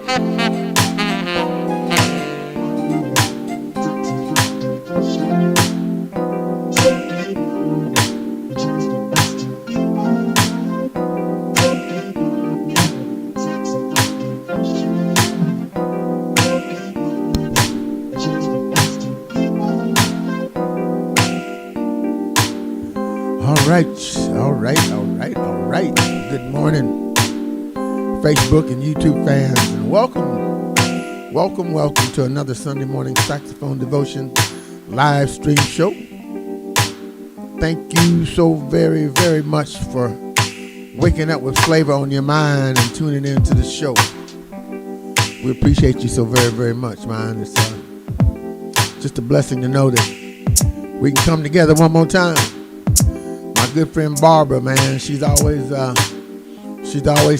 All right. Good morning, Facebook and YouTube fans, and welcome to another Sunday morning Saxophone Devotion live stream show. Thank you so very, very much for waking up with flavor on your mind and tuning into the show. We appreciate you so very, very much, man. It's just a blessing to know that we can come together one more time. My good friend Barbara, man, she's always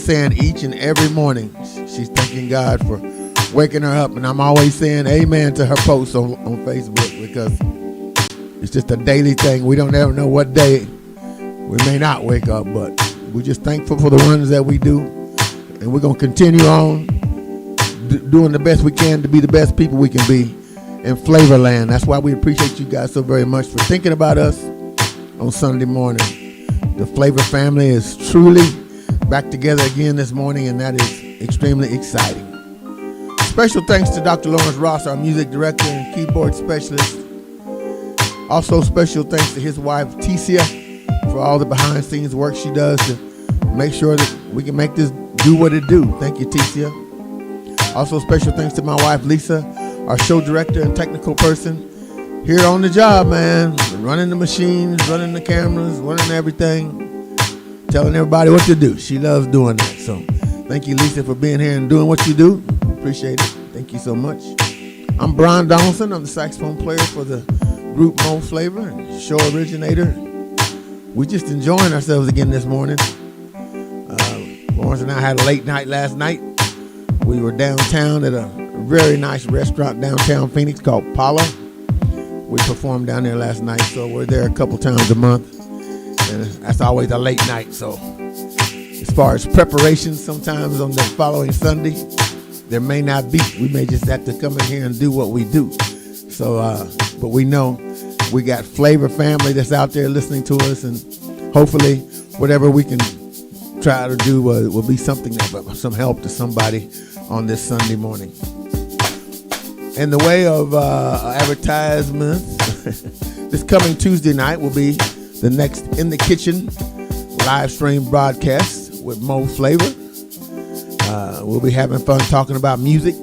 saying each and every morning she's thanking God for waking her up, and I'm always saying amen to her posts on Facebook, because it's just a daily thing. We don't ever know what day we may not wake up, but we're just thankful for the ones that we do, and we're going to continue on doing the best we can to be the best people we can be in Flavorland. That's why we appreciate you guys so very much for thinking about us on Sunday morning. The Flavor family is truly back together again this morning, and that is extremely exciting. Special thanks to Dr. Lawrence Ross, our music director and keyboard specialist. Also special thanks to his wife Ticia for all the behind scenes work she does to make sure that we can make this do what it do. Thank you, Ticia. Also special thanks to my wife Lisa, our show director and technical person here on the job, man, running the machines, running the cameras, running everything, telling everybody what to do. She loves doing that. So thank you, Lisa, for being here and doing what you do. Appreciate it. Thank you so much. I'm Brian Donaldson. I'm the saxophone player for the group Mo Flavor and show originator. We're just enjoying ourselves again this morning. Lawrence and I had a late night last night. We were downtown at a very nice restaurant downtown Phoenix called Paula. We performed down there last night, so we're there a couple times a month, and that's always a late night. So as far as preparations, sometimes on the following Sunday, there may not be. We may just have to come in here and do what we do. So, but we know we got Flavor family that's out there listening to us, and hopefully whatever we can try to do will be something that some help to somebody on this Sunday morning. In the way of advertisements, this coming Tuesday night will be the next In the Kitchen live stream broadcast with Mo Flavor. We'll be having fun talking about music,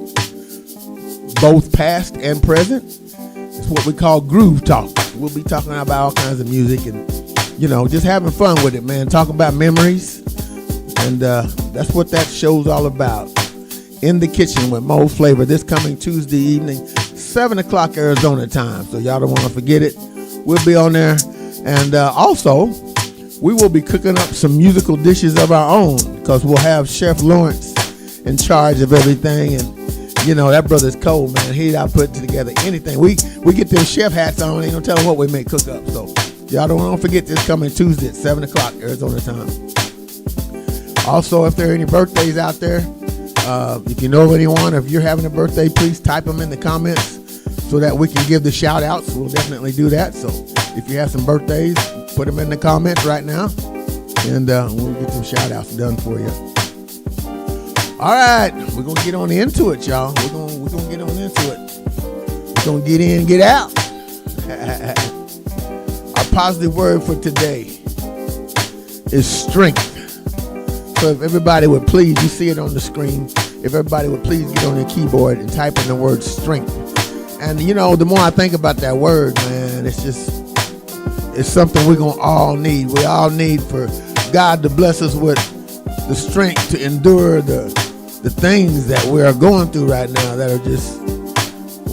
both past and present. It's what we call groove talk. We'll be talking about all kinds of music and, just having fun with it, man. Talking about memories. And that's what that show's all about. In the Kitchen with Mo Flavor this coming Tuesday evening, 7 o'clock Arizona time. So y'all don't want to forget it. We'll be on there. And also, we will be cooking up some musical dishes of our own, because we'll have Chef Lawrence in charge of everything. And, that brother's cold, man. He's out putting together anything. We get them chef hats on. Ain't gonna tell them what we may cook up. So y'all don't want to forget this coming Tuesday at 7 o'clock Arizona time. Also, if there are any birthdays out there, if you know of anyone, if you're having a birthday, please type them in the comments so that we can give the shout outs. We'll definitely do that. So if you have some birthdays, put them in the comments right now, and we'll get some shout outs done for you. All right, we're going to get on into it, y'all. We're going to get on into it. We're going to get in and get out. Our positive word for today is strength. So if everybody would please, you see it on the screen, if everybody would please get on your keyboard and type in the word strength. And the more I think about that word, man, it's something we're going to all need. We all need for God to bless us with the strength to endure the things that we are going through right now that are just,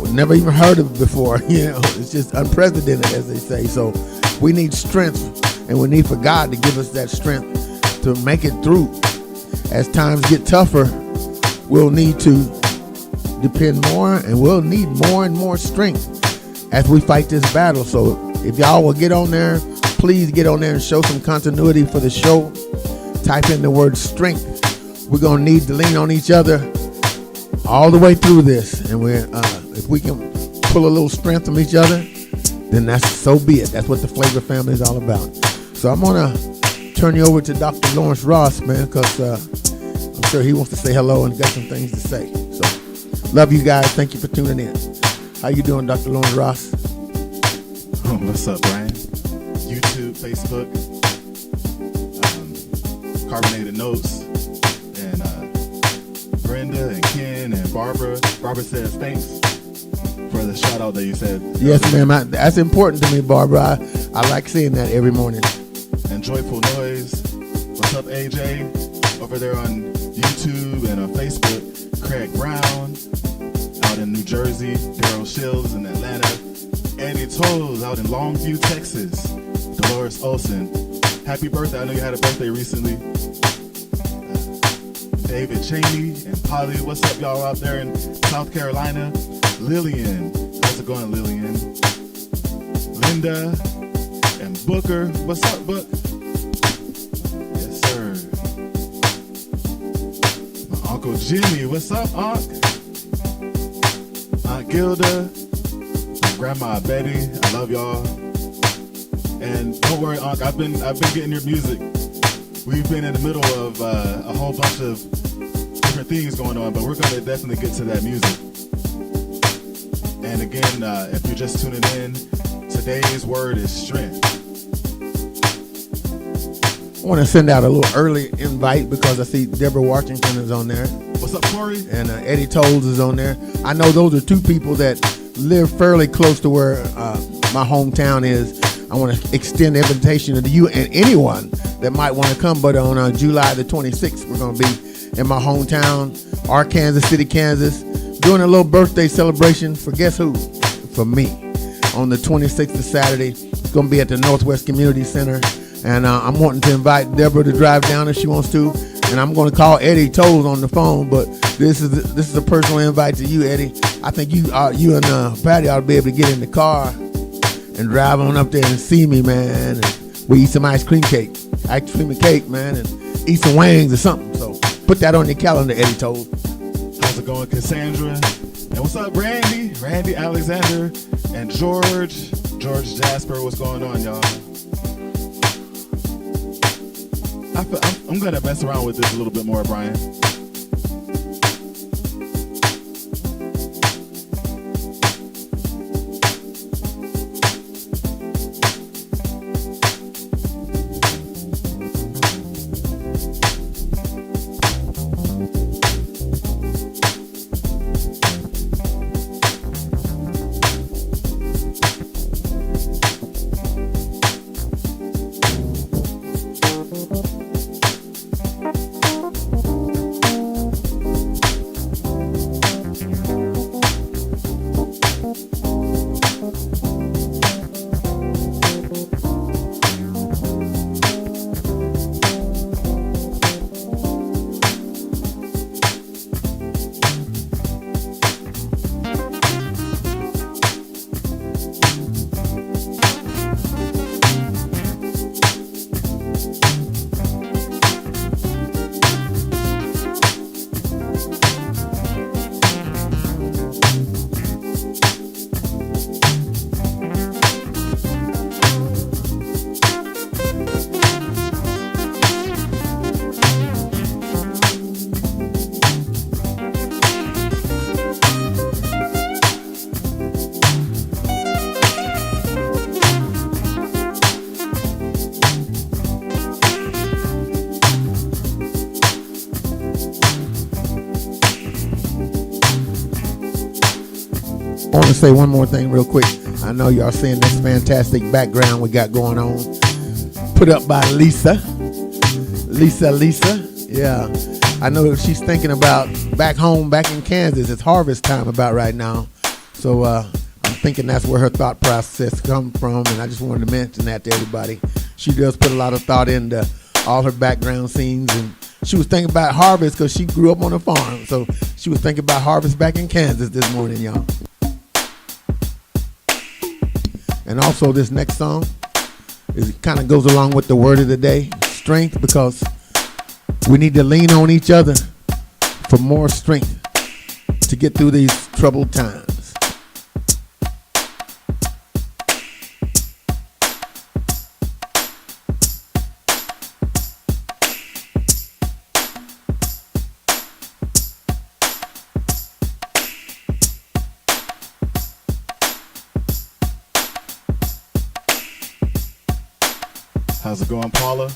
we've never even heard of before. It's just unprecedented, as they say. So we need strength, and we need for God to give us that strength to make it through. As times get tougher, we'll need to depend more, and we'll need more and more strength as we fight this battle. So if y'all will get on there, please get on there and show some continuity for the show. Type in the word strength. We're going to need to lean on each other all the way through this, and if we can pull a little strength from each other, then that's so be it. That's what the Flavor family is all about. So I'm gonna turn you over to Dr. Lawrence Ross, man, because I'm sure he wants to say hello and got some things to say. So love you guys. Thank you for tuning in. How you doing, Dr. Lawrence Ross? What's up, Brian? YouTube, Facebook, Carbonated Notes, and Brenda and Ken and Barbara. Barbara says thanks for the shout out that you said. Yes, ma'am. That's important to me, Barbara. I like seeing that every morning. And Joyful Noise. What's up, AJ? Over there on YouTube and on Facebook. Craig Brown out in New Jersey. Daryl Shields in Atlanta. Eddie Toles out in Longview, Texas. Dolores Olson. Happy birthday. I know you had a birthday recently. David Cheney and Polly. What's up, y'all out there in South Carolina? Lillian. How's it going, Lillian? Linda and Booker. What's up, Book? Yes, sir. My Uncle Jimmy. What's up, Unc? Aunt Gilda. My Grandma Betty. I love y'all. And don't worry, Unc. I've been getting your music. We've been in the middle of a whole bunch of different things going on, but we're going to definitely get to that music. And again, if you're just tuning in, today's word is strength. I want to send out a little early invite because I see Deborah Washington is on there. What's up, Corey? And Eddie Toles is on there. I know those are two people that live fairly close to where my hometown is. I want to extend the invitation to you and anyone that might want to come. But on July the 26th, we're going to be in my hometown, Arkansas City, Kansas, doing a little birthday celebration for guess who? For me. On the 26th of Saturday, it's going to be at the Northwest Community Center. And I'm wanting to invite Deborah to drive down if she wants to. And I'm going to call Eddie Toles on the phone. But this is a personal invite to you, Eddie. I think you and Patty ought to be able to get in the car and drive on up there and see me, man. And we eat some ice cream and cake, man, and eat some wings or something. So put that on your calendar, Eddie Toles. How's it going, Cassandra? And what's up, Randy? Randy Alexander and George Jasper. What's going on, y'all? I'm gonna mess around with this a little bit more, Brian. I want to say one more thing real quick. I know y'all seeing this fantastic background we got going on. Put up by Lisa. Yeah. I know she's thinking about back home, back in Kansas. It's harvest time about right now. So I'm thinking that's where her thought process comes from. And I just wanted to mention that to everybody. She does put a lot of thought into all her background scenes. And she was thinking about harvest because she grew up on a farm. So she was thinking about harvest back in Kansas this morning, y'all. And also this next song, it kind of goes along with the word of the day, strength, because we need to lean on each other for more strength. to get through these troubled times. How's it going, Paula?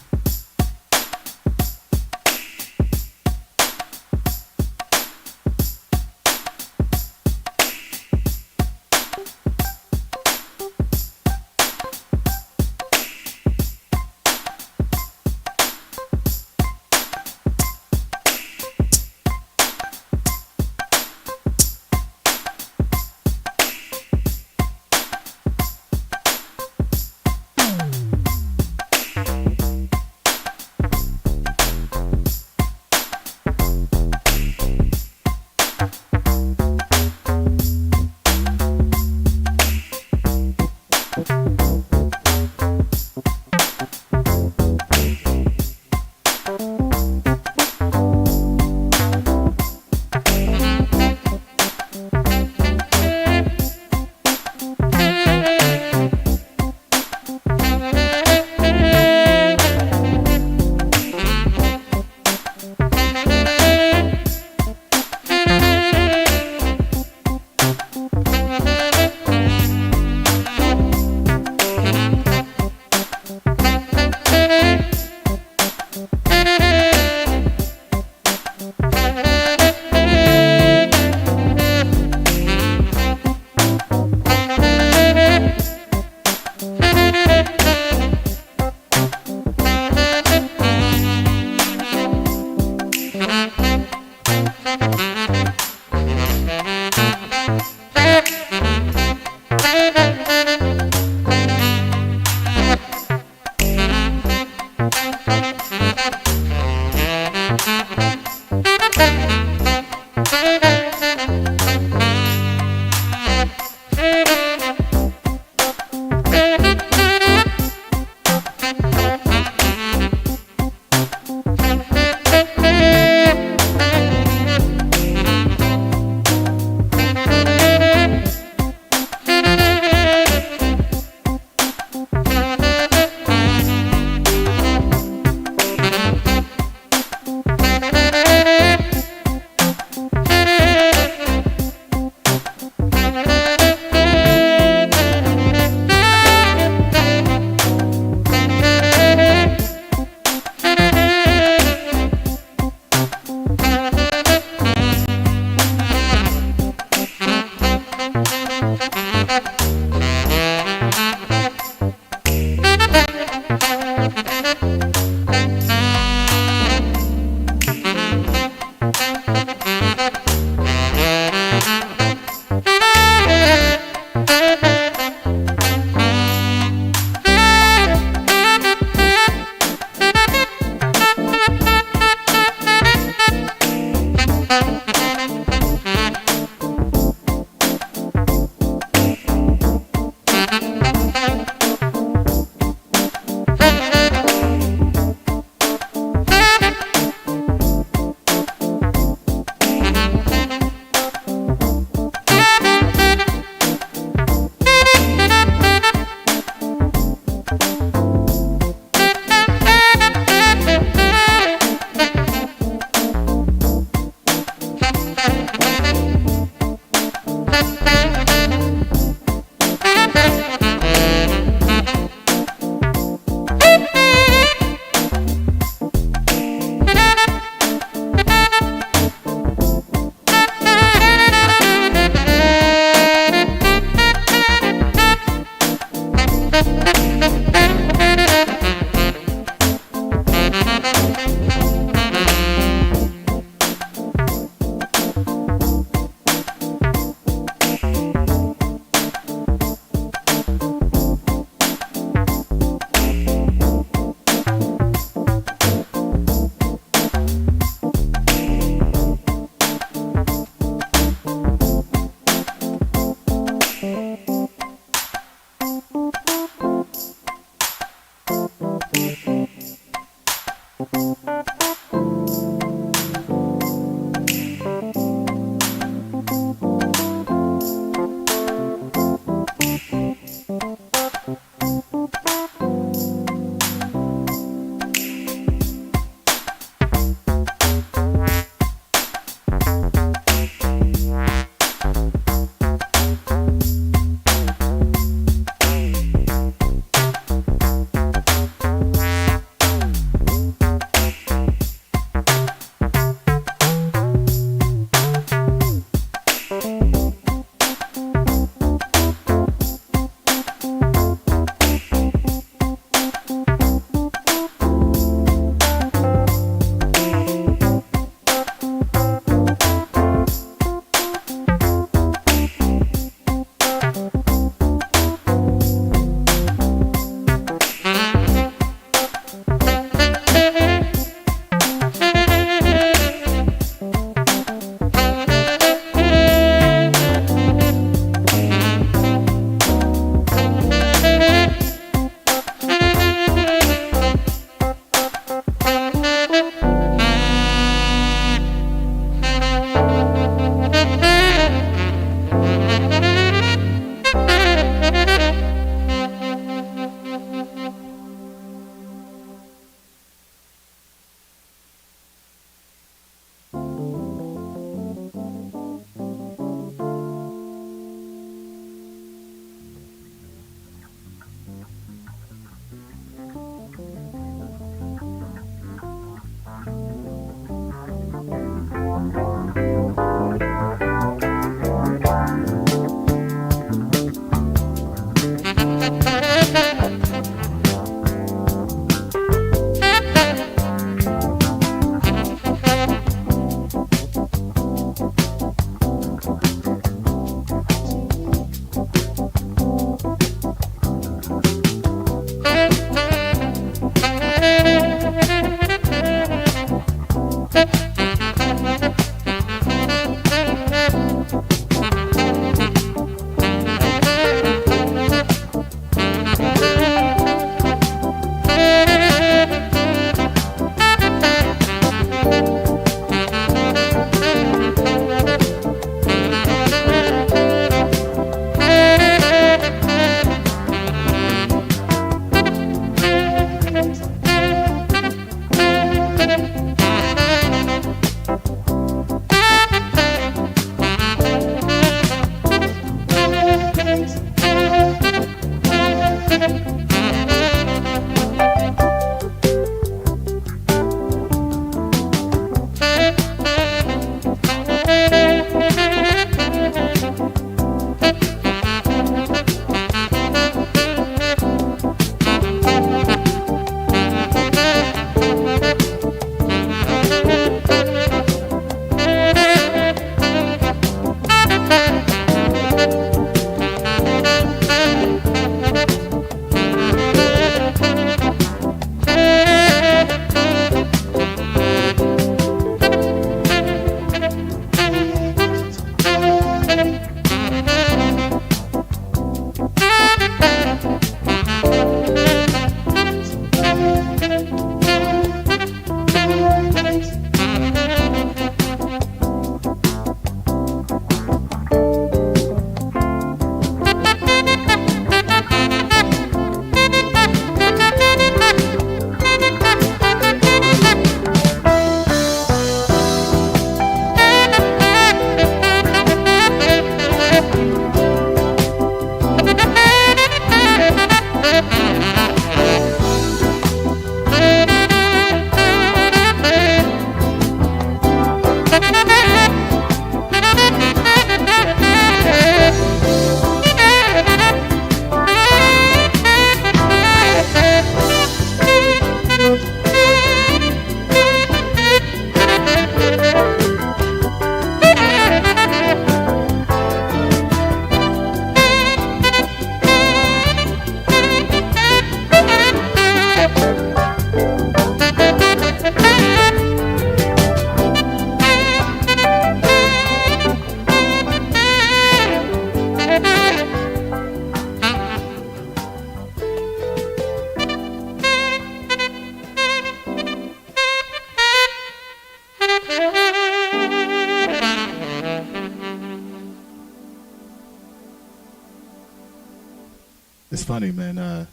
It's funny, man.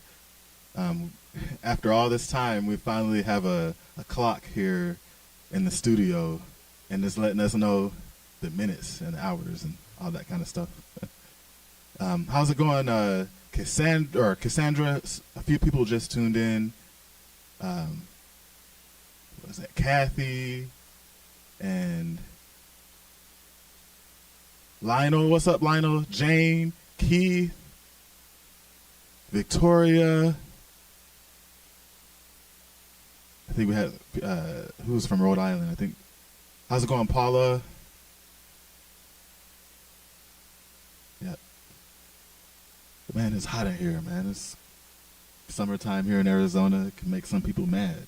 Um, After all this time, we finally have a clock here in the studio, and it's letting us know the minutes and hours and all that kind of stuff. How's it going, Cassandra? A few people just tuned in. What was that? Kathy and Lionel. What's up, Lionel? Jane, Keith, Victoria. I think we had who's from Rhode Island. I think. How's it going, Paula? Yeah. Man, it's hot in here, man. It's summertime here in Arizona. It can make some people mad.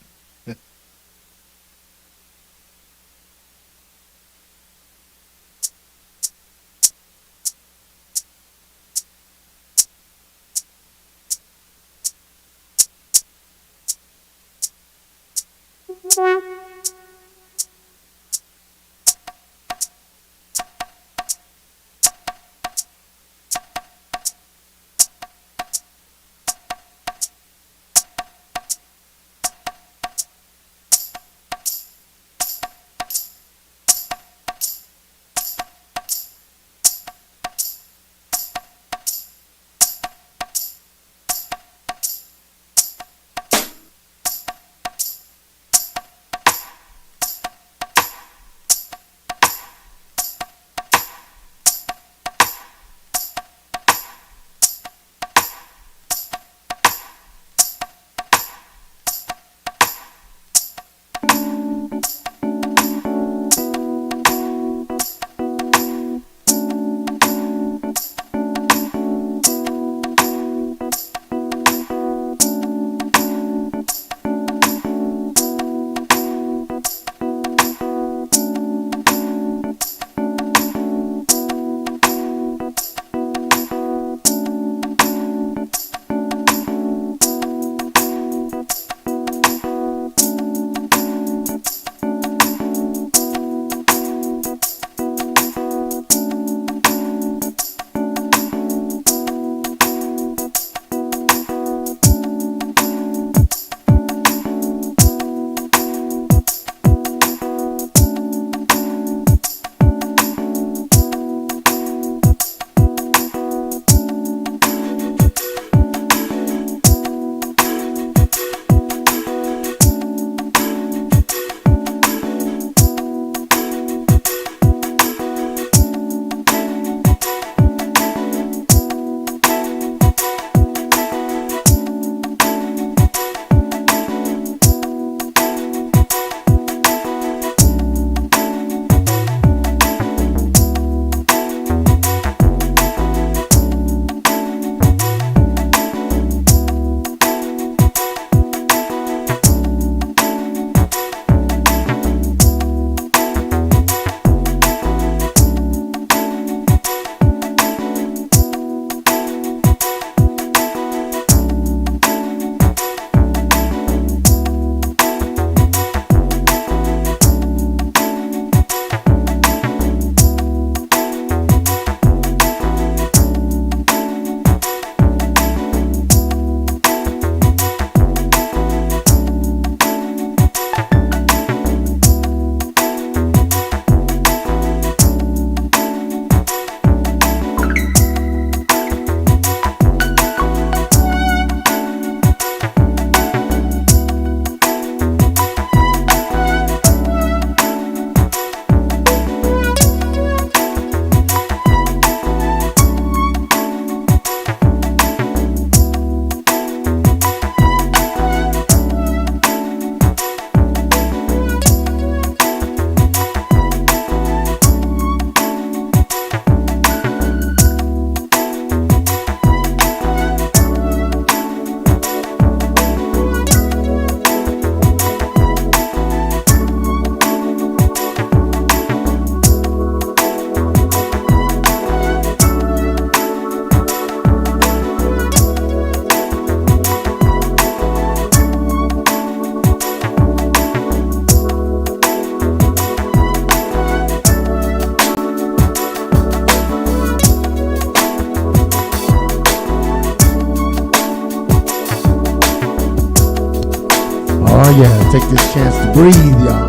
Yeah, take this chance to breathe, y'all.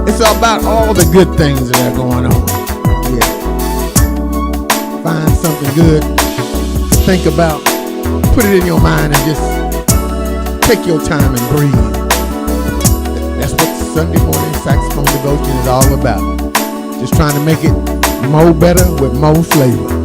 It's about all the good things that are going on. Yeah. Find something good to think about. Put it in your mind and just take your time and breathe. That's what Sunday morning saxophone devotion is all about. Just trying to make it more better with more flavor.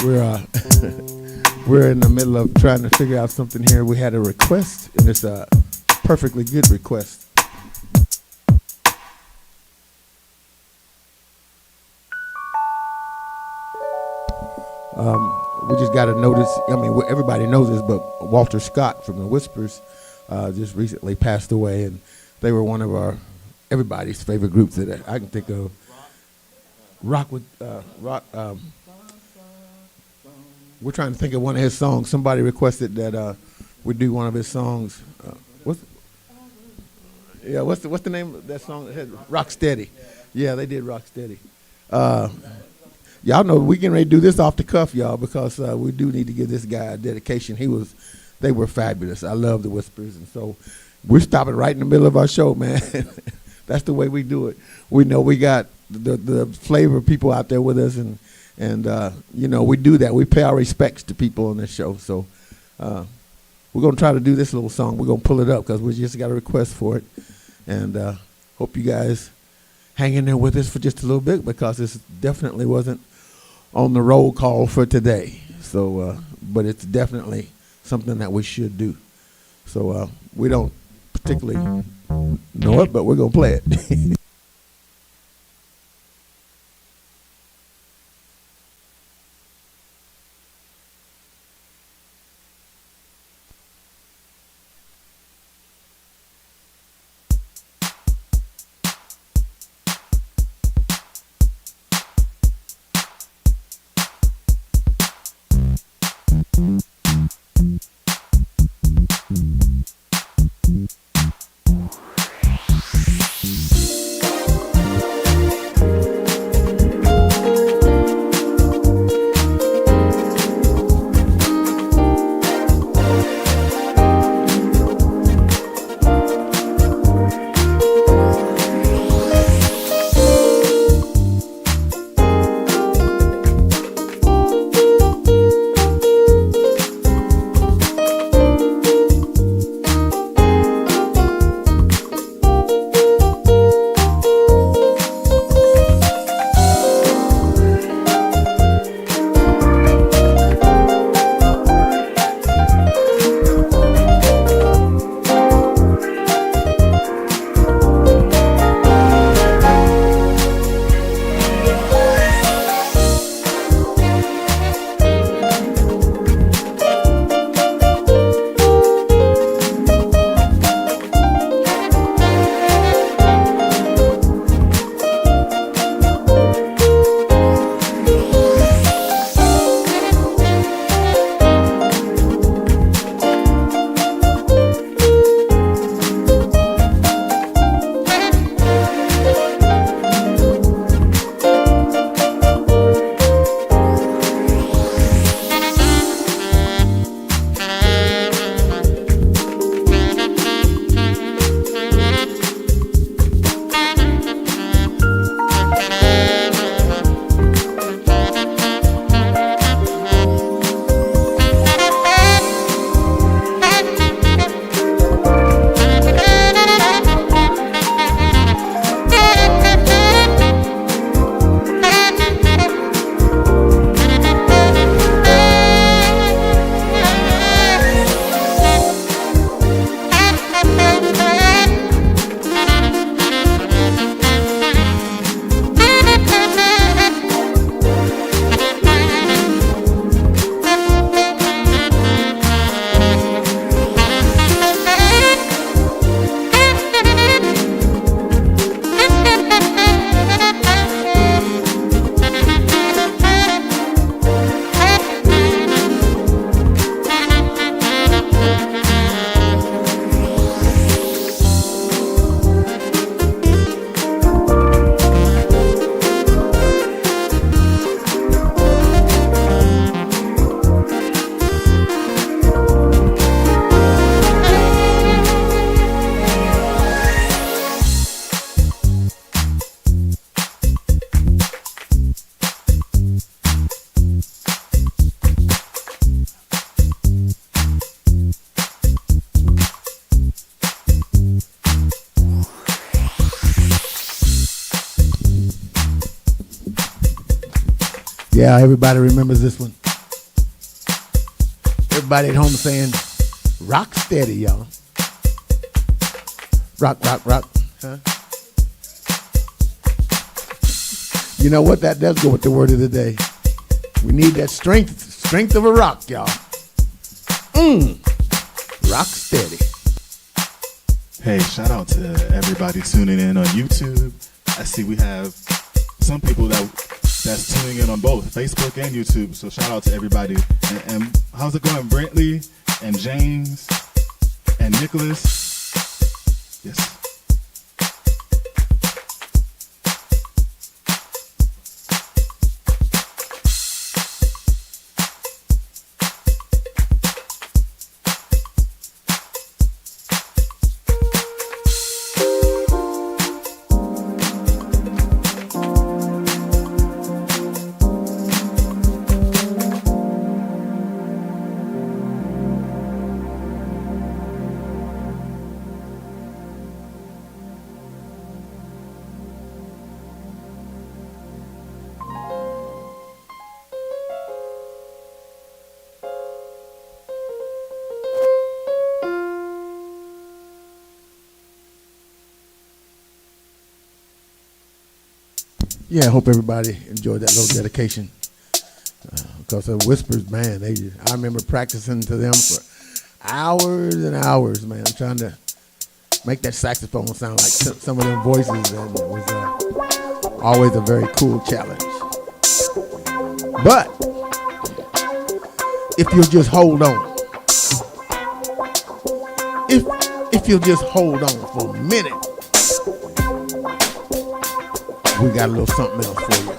We're we're in the middle of trying to figure out something here. We had a request, and it's a perfectly good request. We just got to notice. I mean, everybody knows this, but Walter Scott from the Whispers just recently passed away, and they were one of everybody's favorite groups that I can think of. Rock with rock. We're trying to think of one of his songs. Somebody requested that we do one of his songs. What's the name of that song? That had Rock Steady. Yeah, they did Rock Steady. Y'all know we getting ready to do this off the cuff, y'all, because we do need to give this guy a dedication. They were fabulous. I love the Whispers, and so we're stopping right in the middle of our show, man. That's the way we do it. We know we got the flavor people out there with us, and we do that. We pay our respects to people on this show. So we're gonna try to do this little song. We're gonna pull it up because we just got a request for it, and hope you guys hang in there with us for just a little bit because this definitely wasn't on the roll call for today. So, but it's definitely something that we should do. So we don't particularly know it, but we're gonna play it. Yeah, everybody remembers this one. everybody at home saying, rock steady, y'all. Rock, rock, rock. Huh? You know what? That does go with the word of the day. We need that strength of a rock, y'all. Rock steady. Hey, shout out to everybody tuning in on YouTube. I see we have some people that's tuning in on both Facebook and YouTube. So shout out to everybody. And how's it going, Brantley and James and Nicholas? Yes. Yeah, I hope everybody enjoyed that little dedication. Because the Whispers, man, I remember practicing to them for hours and hours, man, trying to make that saxophone sound like some of them voices, and it was always a very cool challenge. But if you'll just hold on, if you'll just hold on for a minute, we got a little something else for you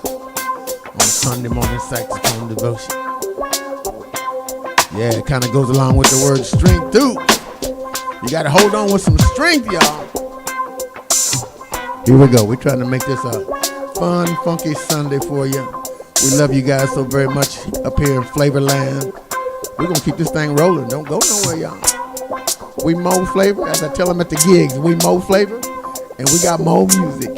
on Sunday morning saxophone devotion. Yeah, it kind of goes along with the word strength too. You got to hold on with some strength, y'all. Here we go. We're trying to make this a fun, funky Sunday for you. We love you guys so very much up here in Flavorland. We're going to keep this thing rolling. Don't go nowhere, y'all. We mow flavor, as I tell them at the gigs. We mow flavor, and we got more music.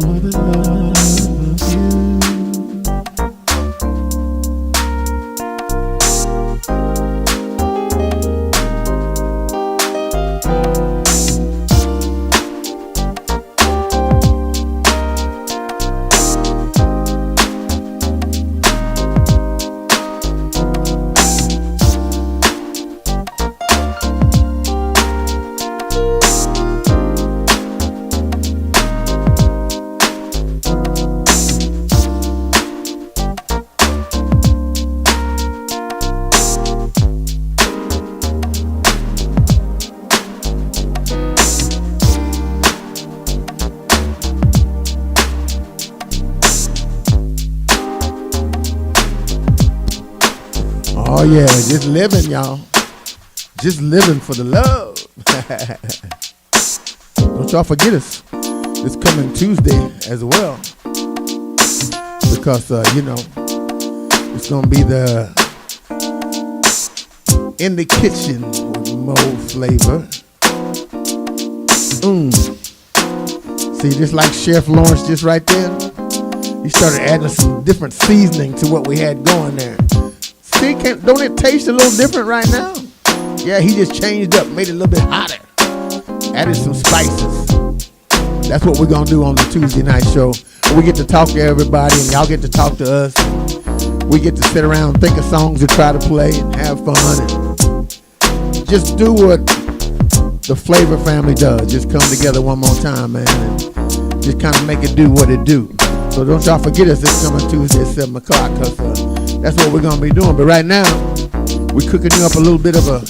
for the love of you. Oh yeah, just living, y'all. Just living for the love. Don't y'all forget us this coming Tuesday as well. Because, it's going to be the In the Kitchen with Mo Flavor. See, just like Chef Lawrence just right there, he started adding some different seasoning to what we had going there. See, don't it taste a little different right now? Yeah, he just changed up, made it a little bit hotter. Added some spices. That's what we're going to do on the Tuesday night show. We get to talk to everybody and y'all get to talk to us. We get to sit around and think of songs to try to play and have fun. And just do what the Flavor family does. Just come together one more time, man. And just kind of make it do what it do. So don't y'all forget us this coming Tuesday at 7 o'clock. Because that's what we're going to be doing. But right now, we're cooking you up a little bit of a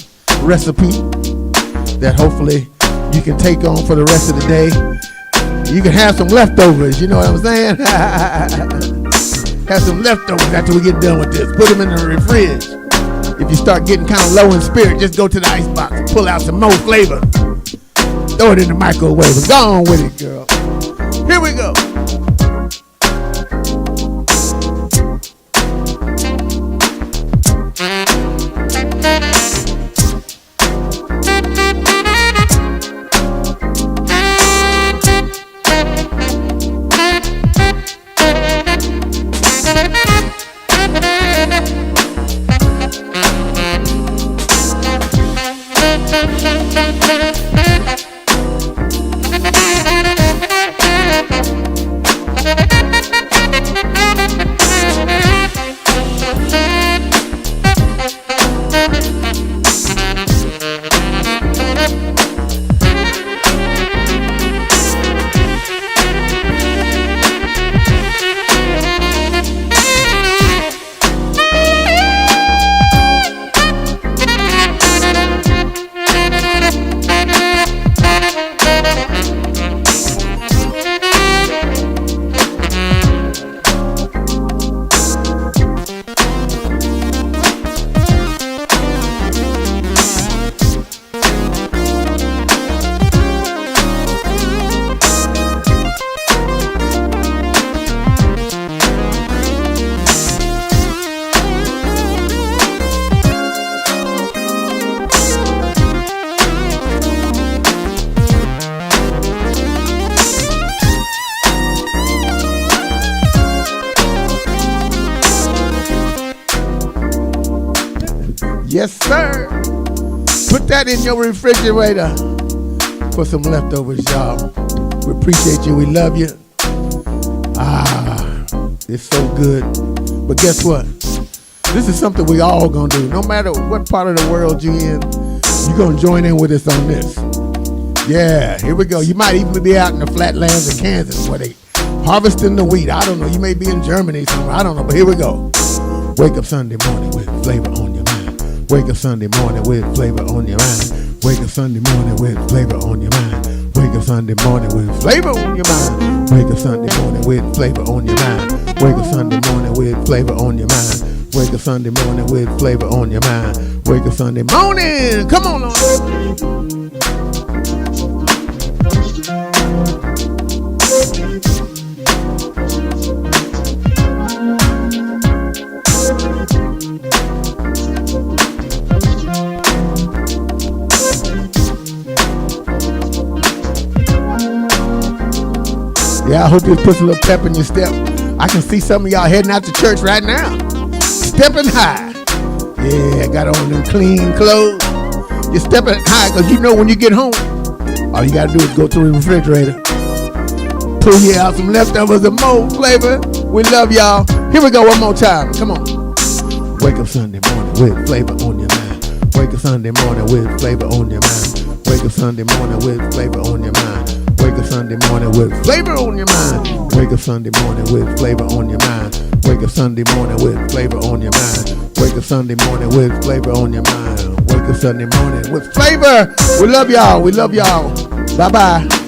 recipe that hopefully you can take on for the rest of the day. You can have some leftovers, you know what I'm saying? Have some leftovers after we get done with this. Put them in the fridge. If you start getting kind of low in spirit, just go to the icebox and pull out some more flavor. Throw it in the microwave and go on with it, girl. Here we go. Yes, sir. Put that in your refrigerator for some leftovers, y'all. We appreciate you. We love you. It's so good. But guess what? This is something we all gonna do. No matter what part of the world you in, you're gonna join in with us on this. Yeah, here we go. You might even be out in the flatlands of Kansas where they harvesting the wheat. I don't know. You may be in Germany somewhere. I don't know. But here we go. Wake up Sunday morning with flavor on your mind. Wake up Sunday morning with flavor on your mind. Wake up Sunday morning with flavor on your mind. Wake up Sunday morning with flavor on your mind. Wake up Sunday morning with flavor on your mind. Wake up Sunday morning with flavor on your mind. Wake up Sunday morning with flavor on your mind. Wake up Sunday morning. Come on, Lord. Yeah, I hope this puts a little pep in your step. I can see some of y'all heading out to church right now. Stepping high. Yeah, got on them clean clothes. You're stepping high because you know when you get home, all you got to do is go to the refrigerator, pull you out some leftovers of more flavor. We love y'all. Here we go one more time. Come on. Wake up Sunday morning with flavor on your mind. Wake up Sunday morning with flavor on your mind. Wake up Sunday morning with flavor on your mind. Wake up Sunday morning with flavor on your mind. Wake up Sunday morning with flavor on your mind. Wake up Sunday morning with flavor on your mind. Wake up Sunday morning with flavor on your mind. Wake up Sunday morning with flavor. We love y'all. We love y'all. Bye-bye.